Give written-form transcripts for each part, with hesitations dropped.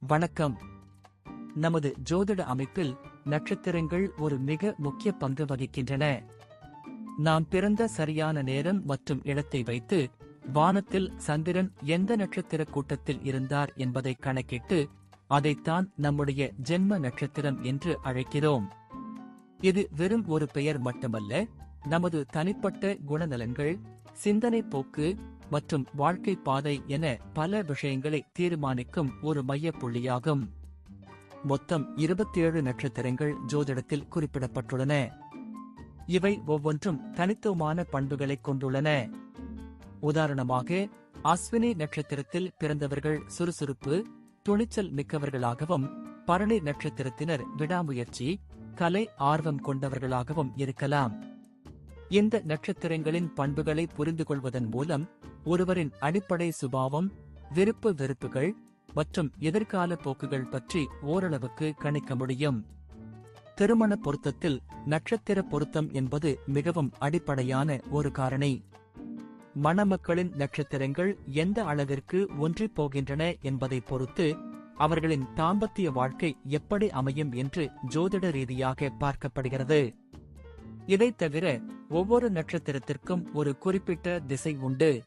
வணக்கம். நமது ஜோதிட அமைப்பில் நட்சத்திரங்கள் ஒரு மிக முக்கிய பங்கு வகிக்கின்றன. நாம் பிறந்த சரியான நேரம் மற்றும் இடத்தை வைத்து வானத்தில் சந்திரன் எந்த நட்சத்திர கூட்டத்தில் இருந்தார் என்பதை கணக்கிட்டு அதைத்தான் நம்முடைய ஜென்ம நட்சத்திரம் என்று அழைக்கிறோம். இது வெறும் ஒரு பெயர் மட்டுமல்ல, நமது தனிப்பட்ட குணநலன்கள், சிந்தனை போக்கு மற்றும் வாழ்க்கை பாதை என பல விஷயங்களை தீர்மானிக்கும் ஒரு மையப்புள்ளியாகும். மொத்தம் 27 நட்சத்திரங்கள் ஜோதிடத்தில் குறிப்பிடப்பட்டுள்ளன. இவை ஒவ்வொன்றும் தனித்துவமான பண்புகளைக் கொண்டுள்ளன. உதாரணமாக, அஸ்வினி நட்சத்திரத்தில் பிறந்தவர்கள் சுறுசுறுப்பு, துணிச்சல் மிக்கவர்களாகவும், பரணி நட்சத்திரத்தினர் விடாமுயற்சி, கலை ஆர்வம் கொண்டவர்களாகவும் இருக்கலாம். இந்த நட்சத்திரங்களின் பண்புகளை புரிந்து கொள்வதன் மூலம் ஒருவரின் அடிப்படை சுபாவம், விருப்பு வெறுப்புகள் மற்றும் எதிர்கால போக்குகள் பற்றி ஓரளவுக்கு கணிக்க முடியும். திருமண பொருத்தத்தில் நட்சத்திர பொருத்தம் என்பது மிகவும் அடிப்படையான ஒரு காரணி. மணமக்களின் நட்சத்திரங்கள் எந்த அளவிற்கு ஒன்றிப் போகின்றன என்பதை பொறுத்து அவர்களின் தாம்பத்திய வாழ்க்கை எப்படி அமையும் என்று ஜோதிட ரீதியாக பார்க்கப்படுகிறது. இதைத் தவிர ஒவ்வொரு நட்சத்திரத்திற்கும் ஒரு குறிப்பிட்ட திசை உண்டு.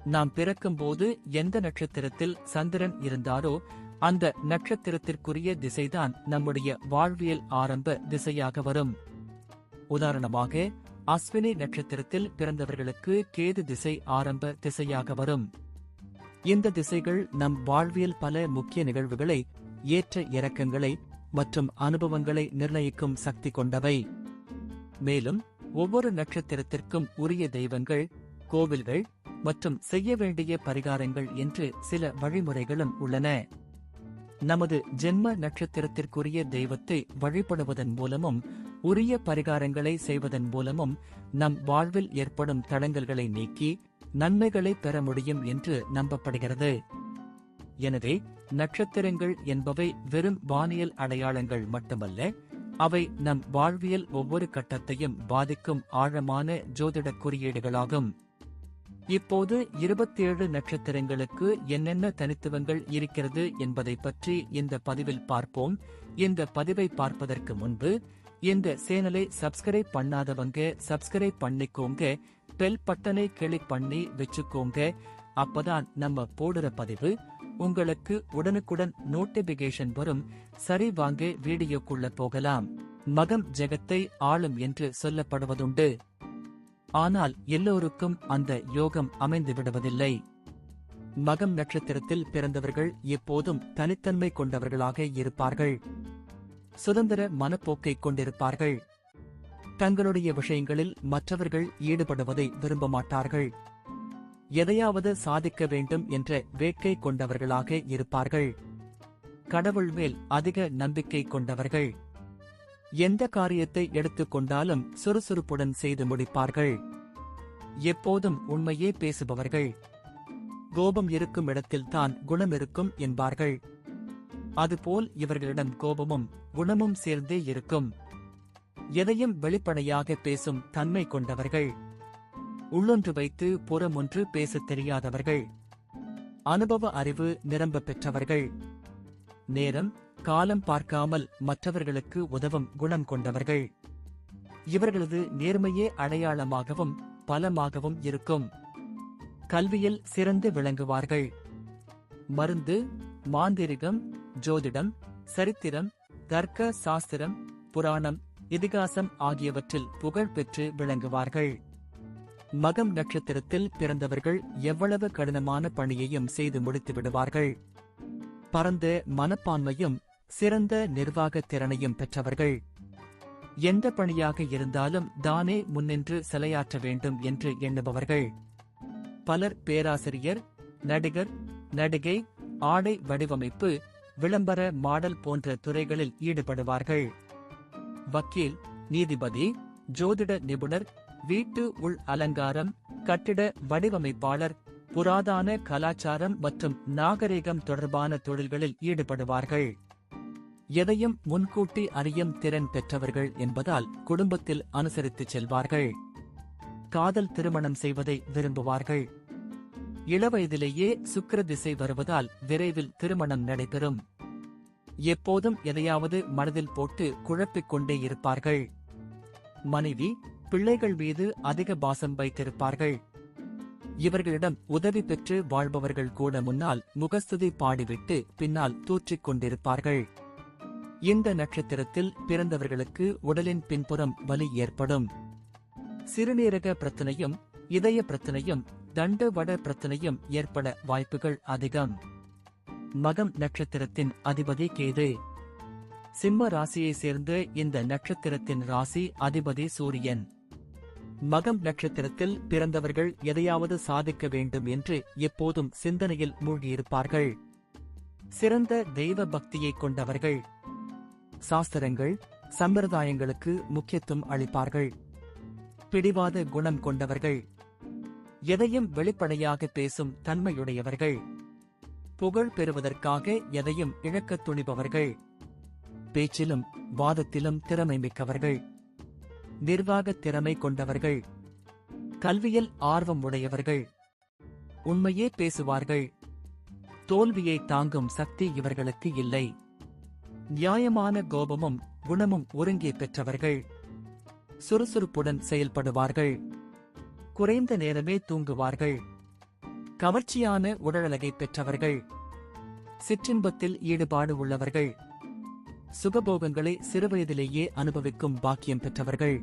நாம் பிறக்கும்போது எந்த நட்சத்திரத்தில் சந்திரன் இருந்தாரோ அந்த நட்சத்திரத்திற்குரிய திசைதான் நம்முடைய வாழ்வியல் ஆரம்ப திசையாக வரும். உதாரணமாக, அஸ்வினி நட்சத்திரத்தில் பிறந்தவர்களுக்கு கேது திசை ஆரம்ப திசையாக வரும். இந்த திசைகள் நம் வாழ்வியல் பல முக்கிய நிகழ்வுகளை, ஏற்ற இறக்கங்களை மற்றும் அனுபவங்களை நிர்ணயிக்கும் சக்தி கொண்டவை. மேலும் ஒவ்வொரு நட்சத்திரத்திற்கும் உரிய தெய்வங்கள், கோவில்கள் மற்றும் செய்ய வேண்டிய பரிகாரங்கள் என்று சில வழிமுறைகளும் உள்ளன. நமது ஜென்ம நட்சத்திரத்திற்குரிய தெய்வத்தை வழிபடுவதன் மூலமும் உரிய பரிகாரங்களை செய்வதன் மூலமும் நம் வாழ்வில் ஏற்படும் தடங்கல்களை நீக்கி நன்மைகளை பெற முடியும் என்று நம்பப்படுகிறது. எனவே நட்சத்திரங்கள் என்பவை வெறும் வானியல் அடையாளங்கள் மட்டுமல்ல, அவை நம் வாழ்வியல் ஒவ்வொரு கட்டத்தையும் பாதிக்கும் ஆழமான ஜோதிட குறியீடுகளாகும். இப்போது 27 நட்சத்திரங்களுக்கு என்னென்ன தனித்துவங்கள் இருக்கிறது என்பதை பற்றி இந்த பதிவில் பார்ப்போம். இந்த பதிவை பார்ப்பதற்கு முன்பு இந்த சேனலை சப்ஸ்கிரைப் பண்ணாதவங்க சப்ஸ்கிரைப் பண்ணிக்கோங்க, பெல் பட்டனை கிளிக் பண்ணி வச்சுக்கோங்க. அப்பதான் நம்ம போடுற பதிவு உங்களுக்கு உடனுக்குடன் நோட்டிபிகேஷன் வரும். சரி, வாங்க வீடியோக்குள்ள போகலாம். மகம் ஜெகத்தை ஆளும் என்று சொல்லப்படுவதுண்டு. ஆனால் எல்லோருக்கும் அந்த யோகம் அமைந்து விடுவதில்லை. மகம் நட்சத்திரத்தில் பிறந்தவர்கள் எப்போதும் தனித்தன்மை கொண்டவர்களாக இருப்பார்கள். சுதந்திர மனப்போக்கை கொண்டிருப்பார்கள். தங்களுடைய விஷயங்களில் மற்றவர்கள் ஈடுபடுவதை விரும்ப மாட்டார்கள். எதையாவது சாதிக்க வேண்டும் என்ற வேட்கை கொண்டவர்களாக இருப்பார்கள். கடவுள் மேல் அதிக நம்பிக்கை கொண்டவர்கள். எந்த காரியத்தை எடுத்துக் கொண்டாலும் சுறுசுறுப்புடன் செய்து முடிப்பார்கள். எப்போதும் உண்மையே பேசுபவர்கள். கோபம் இருக்கும் இடத்தில்தான் குணம் இருக்கும் என்பார்கள். அதுபோல் இவர்களிடம் கோபமும் குணமும் சேர்ந்தே இருக்கும். எதையும் வெளிப்படையாக பேசும் தன்மை கொண்டவர்கள். உள்ளொன்று வைத்து புறமொன்று பேசத் தெரியாதவர்கள். அனுபவ அறிவு நிரம்ப பெற்றவர்கள். நேரம் காலம் பார்க்காமல் மற்றவர்களுக்கு உதவும் குணம் கொண்டவர்கள். இவர்களது நேர்மையே அடையாளமாகவும் பலமாகவும் இருக்கும். கல்வியில் சிறந்து விளங்குவார்கள். மருந்து, மாந்திரிகம், ஜோதிடம், சரித்திரம், தர்க்க சாஸ்திரம், புராணம், இதிகாசம் ஆகியவற்றில் புகழ் பெற்று விளங்குவார்கள். மகம் நட்சத்திரத்தில் பிறந்தவர்கள் எவ்வளவு கடினமான பணியையும் செய்து முடித்து விடுவார்கள். பரந்த மனப்பான்மையும் சிறந்த நிர்வாக திறனையும் பெற்றவர்கள். எந்த பணியாக இருந்தாலும் தானே முன்னின்று செயலாற்ற வேண்டும் என்று எண்ணுபவர்கள். பலர் பேராசிரியர், நடிகர், நடிகை, ஆடை வடிவமைப்பு, விளம்பர மாடல் போன்ற துறைகளில் ஈடுபடுவார்கள். வக்கீல், நீதிபதி, ஜோதிட நிபுணர், வீட்டு உள் அலங்காரம், கட்டிட வடிவமைப்பாளர், புராதான கலாச்சாரம் மற்றும் நாகரிகம் தொடர்பான தொழில்களில் ஈடுபடுவார்கள். எதையும் முன்கூட்டி அறியும் திறன் பெற்றவர்கள் என்பதால் குடும்பத்தில் அனுசரித்துச் செல்வார்கள். காதல் திருமணம் செய்வதை விரும்புவார்கள். இளவயதிலேயே சுக்கிர திசை வருவதால் விரைவில் திருமணம் நடைபெறும். எப்போதும் எதையாவது மனதில் போட்டு குழப்பிக் கொண்டே இருப்பார்கள். மனைவி, பிள்ளைகள் மீது அதிக பாசம் வைத்திருப்பார்கள். இவர்களிடம் உதவி பெற்று வாழ்பவர்கள் கூட முன்னால் முகஸ்துதி பாடிவிட்டு பின்னால் தூற்றிக் கொண்டிருப்பார்கள். இந்த நட்சத்திரத்தில் பிறந்தவர்களுக்கு உடலின் பின்புறம் வலி ஏற்படும். சிறுநீரக பிரச்சனையும் இதய பிரச்சனையும் தண்டுவட பிரச்சனையும் ஏற்பட வாய்ப்புகள் அதிகம். மகம் நட்சத்திரத்தின் அதிபதி கேது. சிம்ம ராசியை சேர்ந்த இந்த நட்சத்திரத்தின் ராசி அதிபதி சூரியன். மகம் நட்சத்திரத்தில் பிறந்தவர்கள் எதையாவது சாதிக்க வேண்டும் என்று எப்போதும் சிந்தனையில் மூழ்கியிருப்பார்கள். சிறந்த தெய்வ பக்தியை கொண்டவர்கள். சாஸ்திரங்கள், சம்பிரதாயங்களுக்கு முக்கியத்துவம் அளிப்பார்கள். பிடிவாத குணம் கொண்டவர்கள். எதையும் வெளிப்படையாக பேசும் தன்மையுடையவர்கள். புகழ் பெறுவதற்காக எதையும் இழக்கத் துணிபவர்கள். பேச்சிலும் வாதத்திலும் திறமை மிக்கவர்கள். நிர்வாக திறமை கொண்டவர்கள். கல்வியில் ஆர்வம் உடையவர்கள். உண்மையே பேசுவார்கள். தோல்வியை தாங்கும் சக்தி இவர்களுக்கு இல்லை. நியாயமான கோபமும் குணமும் ஒருங்கே பெற்றவர்கள். சுறுசுறுப்புடன் செயல்படுவார்கள். குறைந்த நேரமே தூங்குவார்கள். கவர்ச்சியான உடலழகை பெற்றவர்கள். சிற்றின்பத்தில் ஈடுபாடு உள்ளவர்கள். சுகபோகங்களை சிறுவயதிலேயே அனுபவிக்கும் பாக்கியம் பெற்றவர்கள்.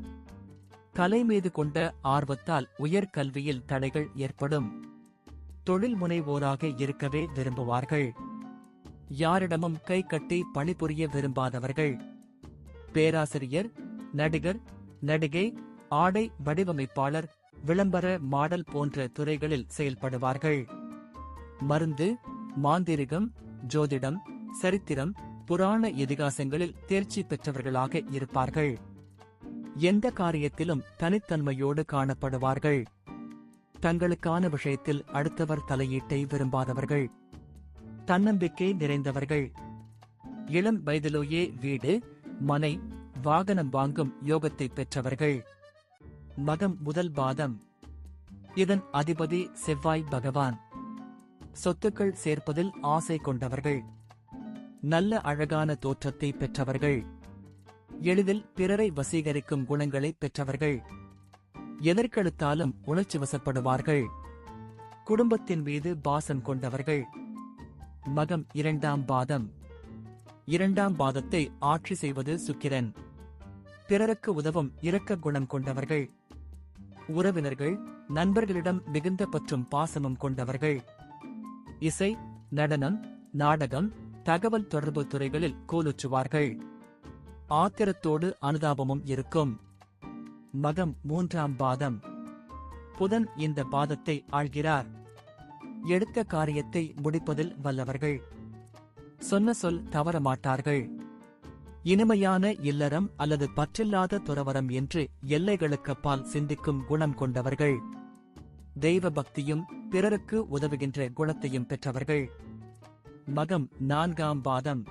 கலை மீது கொண்ட ஆர்வத்தால் உயர் கல்வியில் தடைகள் ஏற்படும். தொழில் முனைவோராக இருக்கவே விரும்புவார்கள். யாரிடமும் கை கட்டி பணிபுரிய விரும்பாதவர்கள். பேராசிரியர், நடிகர், நடிகை, ஆடை வடிவமைப்பாளர், விளம்பர மாடல் போன்ற துறைகளில் செயல்படுவார்கள். மருந்து, மாந்திரிகம், ஜோதிடம், சரித்திரம், புராண இதிகாசங்களில் தேர்ச்சி பெற்றவர்களாக இருப்பார்கள். எந்த காரியத்திலும் தனித்தன்மையோடு காணப்படுவார்கள். தங்களுக்கான விஷயத்தில் அடுத்தவர் தலையீட்டை விரும்பாதவர்கள். தன்னம்பிக்கை நிறைந்தவர்கள். இளம் வயதிலேயே வீடு, மனை, வாகனம் வாங்கும் யோகத்தை பெற்றவர்கள். மகம் முதல் பாதம். இதன் அதிபதி செவ்வாய் பகவான். சொத்துக்கள் சேர்ப்பதில் ஆசை கொண்டவர்கள். நல்ல அழகான தோற்றத்தை பெற்றவர்கள். எளிதில் பிறரை வசீகரிக்கும் குணங்களை பெற்றவர்கள். எதற்கெடுத்தாலும் உணர்ச்சி வசப்படுவார்கள். குடும்பத்தின் மீது பாசம் கொண்டவர்கள். மகம் இரண்டாம் பாதம். இரண்டாம் பாதத்தை ஆட்சி செய்வது சுக்கிரன். பிறருக்கு உதவும் இரக்க குணம் கொண்டவர்கள். உறவினர்கள், நண்பர்களிடம் மிகுந்த பற்றும் பாசமும் கொண்டவர்கள். இசை, நடனம், நாடகம், தகவல் தொடர்பு துறைகளில் கோலுச்சுவார்கள். ஆத்திரத்தோடு அனுதாபமும் இருக்கும். மகம் மூன்றாம் பாதம். புதன் இந்த பாதத்தை ஆள்கிறார். எடுத்த காரியத்தை முடிப்பதில் வல்லவர்கள். சொன்ன சொல் தவறமாட்டார்கள். இனிமையான இல்லறம் அல்லது பற்றில்லாத துறவரம் என்று எல்லைகளுக்கப்பால் சிந்திக்கும் குணம் கொண்டவர்கள். தெய்வ பக்தியும் பிறருக்கு உதவுகின்ற குணத்தையும் பெற்றவர்கள். மகம் நான்காம் பாதம்.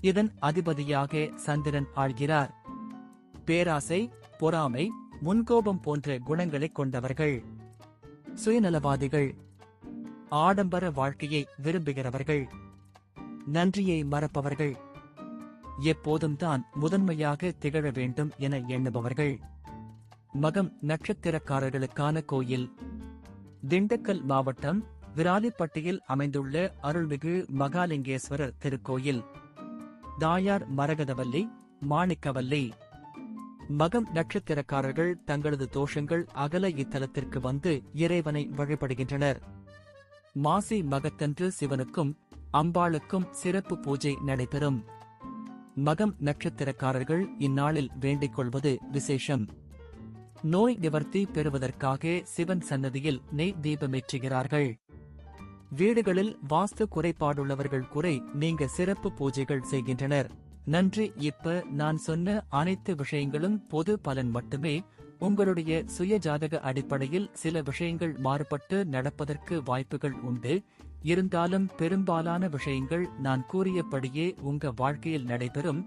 இதன் அதிபதியாக சந்திரன் ஆள்கிறார். பேராசை, பொறாமை, முன்கோபம் போன்ற குணங்களைக் கொண்டவர்கள். சுயநலவாதிகள். ஆடம்பர வாழ்க்கையை விரும்புகிறவர்கள். நன்றியை மறப்பவர்கள். எப்போதும் தான் முதன்மையாக திகழ வேண்டும் என எண்ணுபவர்கள். மகம் நட்சத்திரக்காரர்களுக்கான கோயில். திண்டுக்கல் மாவட்டம் விராலிப்பட்டியில் அமைந்துள்ள அருள்மிகு மகாலிங்கேஸ்வரர் திருக்கோயில். தாயார் மரகதவல்லி, மாணிக்கவல்லி. மகம் நட்சத்திரக்காரர்கள் தங்களது தோஷங்கள் அகல இத்தலத்திற்கு வந்து இறைவனை வழிபடுகின்றனர். மாசி மகத்தன்று சிவனுக்கும் அம்பாளுக்கும் சிறப்பு பூஜை நடைபெறும். மகம் நட்சத்திரக்காரர்கள் இந்நாளில் வேண்டிக் கொள்வது விசேஷம். நோய் நிவர்த்தி பெறுவதற்காக சிவன் சன்னதியில் நெய் தீபமேற்றுகிறார்கள். வீடுகளில் வாஸ்து குறைபாடுள்ளவர்கள் குறை நீங்க சிறப்பு பூஜைகள் செய்கின்றனர். நன்றி. இப்ப நான் சொன்ன அனைத்து விஷயங்களும் பொது பலன் மட்டுமே. உங்களுடைய சுய ஜாதக அடிப்படையில் சில விஷயங்கள் மாறுபட்டு நடப்பதற்கு வாய்ப்புகள் உண்டு. இருந்தாலும் பெரும்பாலான விஷயங்கள் நான் கூறியபடியே உங்க வாழ்க்கையில் நடைபெறும்.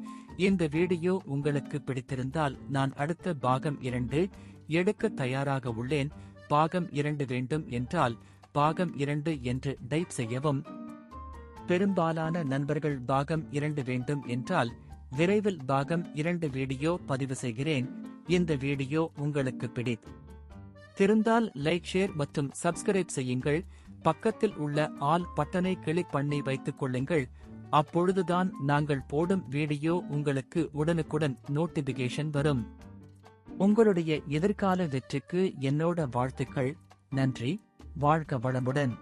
இந்த வீடியோ உங்களுக்கு பிடித்திருந்தால் நான் அடுத்த பாகம் 2 எடுக்க தயாராக உள்ளேன். பாகம் 2 வேண்டும் என்றால் பாகம் 2 என்று டைப் செய்யவும். பெரும்பாலான நண்பர்கள் பாகம் 2 வேண்டும் என்றால் விரைவில் பாகம் 2 வீடியோ பதிவு செய்கிறேன். இந்த வீடியோ உங்களுக்கு பிடித்திருந்தால் லைக், ஷேர் மற்றும் சப்ஸ்கிரைப் செய்யுங்கள். பக்கத்தில் உள்ள ஆல் பட்டனை கிளிக் பண்ணி வைத்துக் கொள்ளுங்கள். அப்பொழுதுதான் நாங்கள் போடும் வீடியோ உங்களுக்கு உடனுக்குடன் நோட்டிபிகேஷன் வரும். உங்களுடைய எதிர்கால வெற்றிக்கு என்னோட வாழ்த்துக்கள். நன்றி. வாழ்க வளமுடன்.